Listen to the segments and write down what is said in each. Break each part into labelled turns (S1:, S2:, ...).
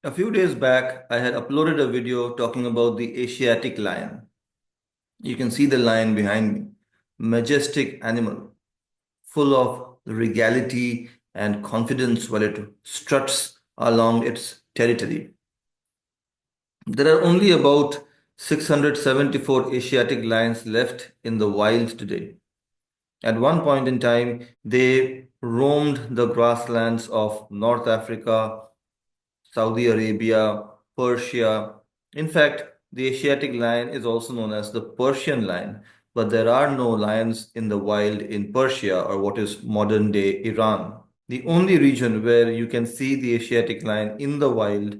S1: A few days back, I had uploaded a video talking about the Asiatic lion. You can see the lion behind me. Majestic animal, full of regality and confidence while it struts along its territory. There are only about 674 Asiatic lions left in the wild today. At one point in time, they roamed the grasslands of North Africa, Saudi Arabia, Persia. In fact, the Asiatic lion is also known as the Persian lion, but there are no lions in the wild in Persia or what is modern day Iran. The only region where you can see the Asiatic lion in the wild,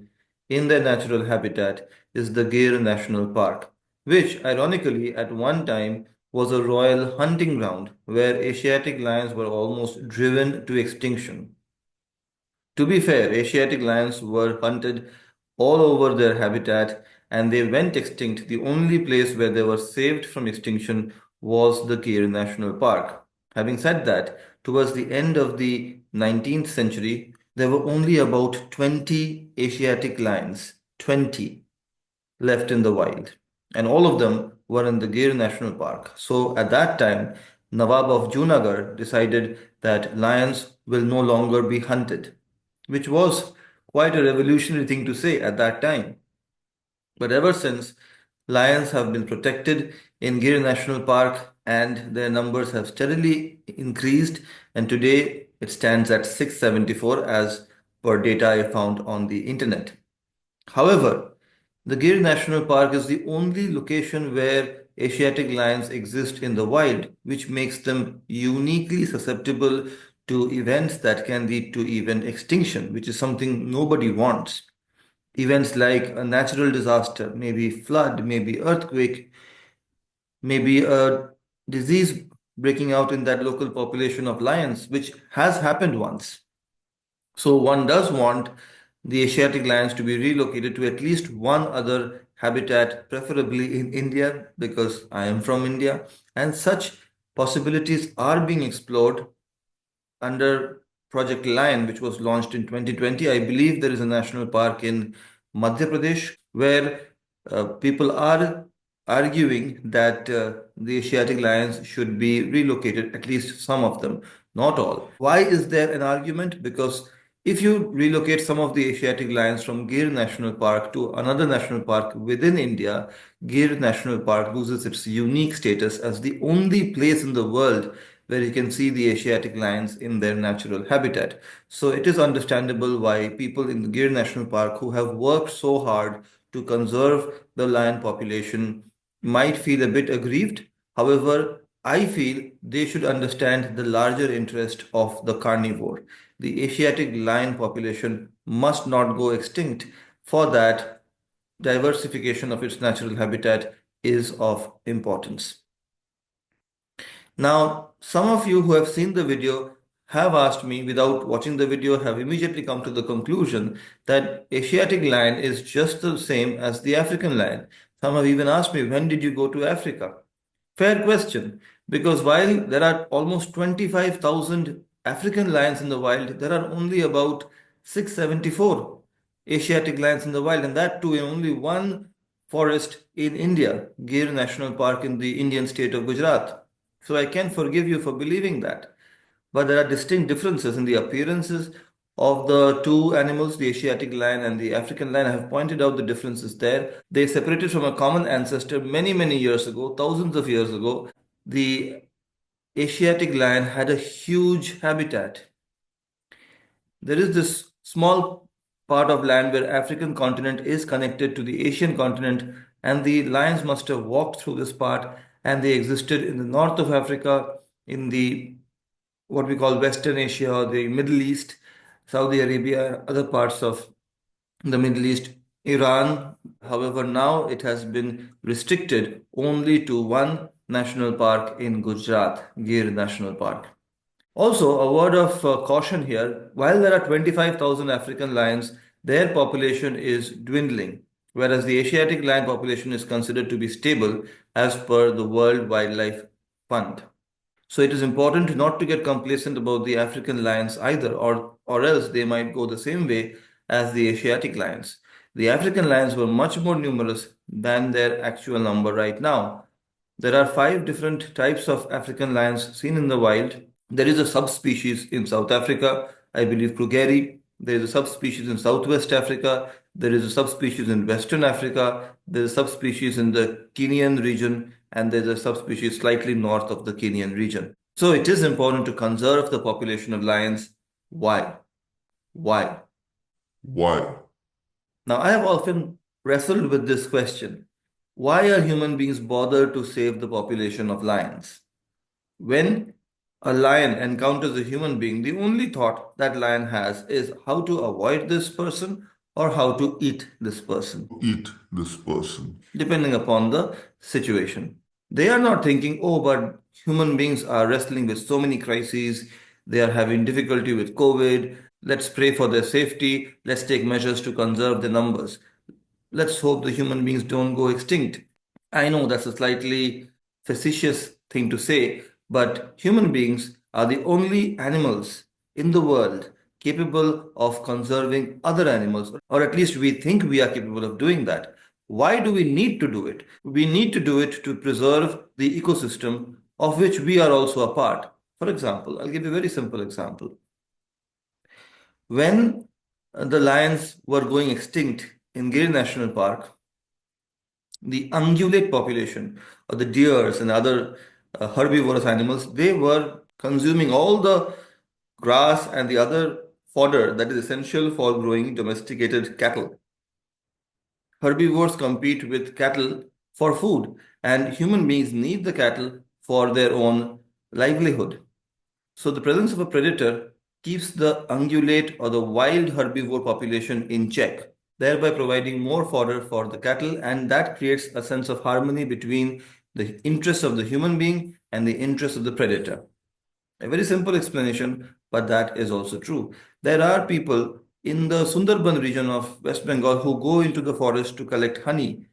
S1: in their natural habitat, is the Gir National Park, which, ironically, at one time was a royal hunting ground where Asiatic lions were almost driven to extinction. To be fair, Asiatic lions were hunted all over their habitat and they went extinct. The only place where they were saved from extinction was the Gir National Park. Having said that, towards the end of the 19th century, there were only about 20 Asiatic lions, 20 left in the wild, and all of them were in the Gir National Park. So at that time, Nawab of Junagadh decided that lions will no longer be hunted, which was quite a revolutionary thing to say at that time. But ever since, lions have been protected in Gir National Park and their numbers have steadily increased, and today it stands at 674 as per data I found on the internet. However, the Gir National Park is the only location where Asiatic lions exist in the wild, which makes them uniquely susceptible to events that can lead to even extinction, which is something nobody wants. Events like a natural disaster, maybe flood, maybe earthquake, maybe a disease breaking out in that local population of lions, which has happened once. So one does want the Asiatic lions to be relocated to at least one other habitat, preferably in India, because I am from India, and such possibilities are being explored under Project Lion, which was launched in 2020. I believe there is a national park in Madhya Pradesh where people are arguing that the Asiatic lions should be relocated, at least some of them, not all. Why is there an argument? Because if you relocate some of the Asiatic lions from Gir National Park to another national park within India, Gir National Park loses its unique status as the only place in the world where you can see the Asiatic lions in their natural habitat. So it is understandable why people in the Gir National Park who have worked so hard to conserve the lion population might feel a bit aggrieved. However, I feel they should understand the larger interest of the carnivore. The Asiatic lion population must not go extinct. For that, diversification of its natural habitat is of importance. Now, some of you who have seen the video have asked me, without watching the video, have immediately come to the conclusion that Asiatic lion is just the same as the African lion. Some have even asked me, when did you go to Africa? Fair question, because while there are almost 25,000 African lions in the wild, there are only about 674 Asiatic lions in the wild, and that too in only one forest in India, Gir National Park in the Indian state of Gujarat. So I can forgive you for believing that. But there are distinct differences in the appearances of the two animals, the Asiatic lion and the African lion. I have pointed out the differences there. They separated from a common ancestor many, many years ago, thousands of years ago. The Asiatic lion had a huge habitat. There is this small part of land where African continent is connected to the Asian continent, and the lions must have walked through this part, and they existed in the north of Africa, in the what we call Western Asia or the Middle East, Saudi Arabia, and other parts of the Middle East, Iran. However, now it has been restricted only to one national park in Gujarat, Gir National Park. Also, a word of caution here, while there are 25,000 African lions, their population is dwindling, whereas the Asiatic lion population is considered to be stable as per the World Wildlife Fund. So it is important not to get complacent about the African lions either, or else they might go the same way as the Asiatic lions. The African lions were much more numerous than their actual number right now. There are 5 different types of African lions seen in the wild. There is a subspecies in South Africa, I believe Krugeri. There is a subspecies in Southwest Africa. There is a subspecies in Western Africa. There is a subspecies in the Kenyan region, and there is a subspecies slightly north of the Kenyan region. So it is important to conserve the population of lions. Why? Why?
S2: Why?
S1: Now, I have often wrestled with this question. Why are human beings bothered to save the population of lions? When a lion encounters a human being, the only thought that lion has is how to avoid this person or how to eat this person,
S2: Eat this person.
S1: depending upon the situation. They are not thinking, oh, but human beings are wrestling with so many crises. They are having difficulty with COVID. Let's pray for their safety. Let's take measures to conserve the numbers. Let's hope the human beings don't go extinct. I know that's a slightly facetious thing to say, but human beings are the only animals in the world capable of conserving other animals, or at least we think we are capable of doing that. Why do we need to do it? We need to do it to preserve the ecosystem of which we are also a part. For example, I'll give you a very simple example. When the lions were going extinct in Gir National Park, the ungulate population, or the deers and other herbivorous animals, they were consuming all the grass and the other fodder that is essential for growing domesticated cattle. Herbivores compete with cattle for food, and human beings need the cattle for their own livelihood. So the presence of a predator keeps the ungulate or the wild herbivore population in check, thereby providing more fodder for the cattle, and that creates a sense of harmony between the interests of the human being and the interests of the predator. A very simple explanation, but that is also true. There are people in the Sundarban region of West Bengal who go into the forest to collect honey,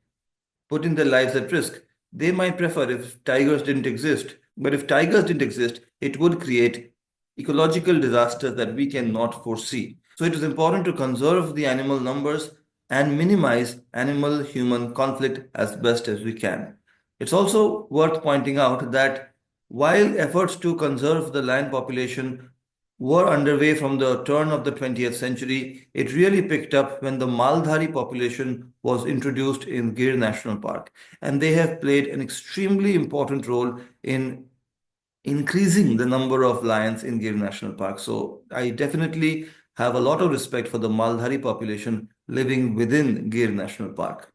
S1: putting their lives at risk. They might prefer if tigers didn't exist, but if tigers didn't exist, it would create ecological disasters that we cannot foresee. So it is important to conserve the animal numbers and minimize animal human conflict as best as we can. It's also worth pointing out that while efforts to conserve the lion population were underway from the turn of the 20th century, it really picked up when the Maldhari population was introduced in Gir National Park. And they have played an extremely important role in increasing the number of lions in Gir National Park. So I definitely have a lot of respect for the Maldhari population living within Gir National Park.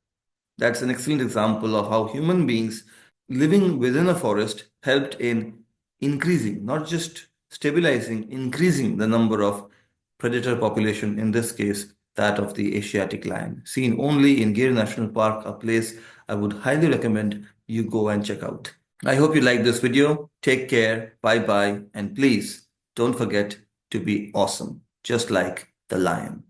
S1: That's an excellent example of how human beings living within a forest helped in increasing, not just stabilizing, increasing the number of predator population, in this case, that of the Asiatic lion, seen only in Gir National Park, a place I would highly recommend you go and check out. I hope you liked this video. Take care, bye bye, and please don't forget to be awesome, just like the lion.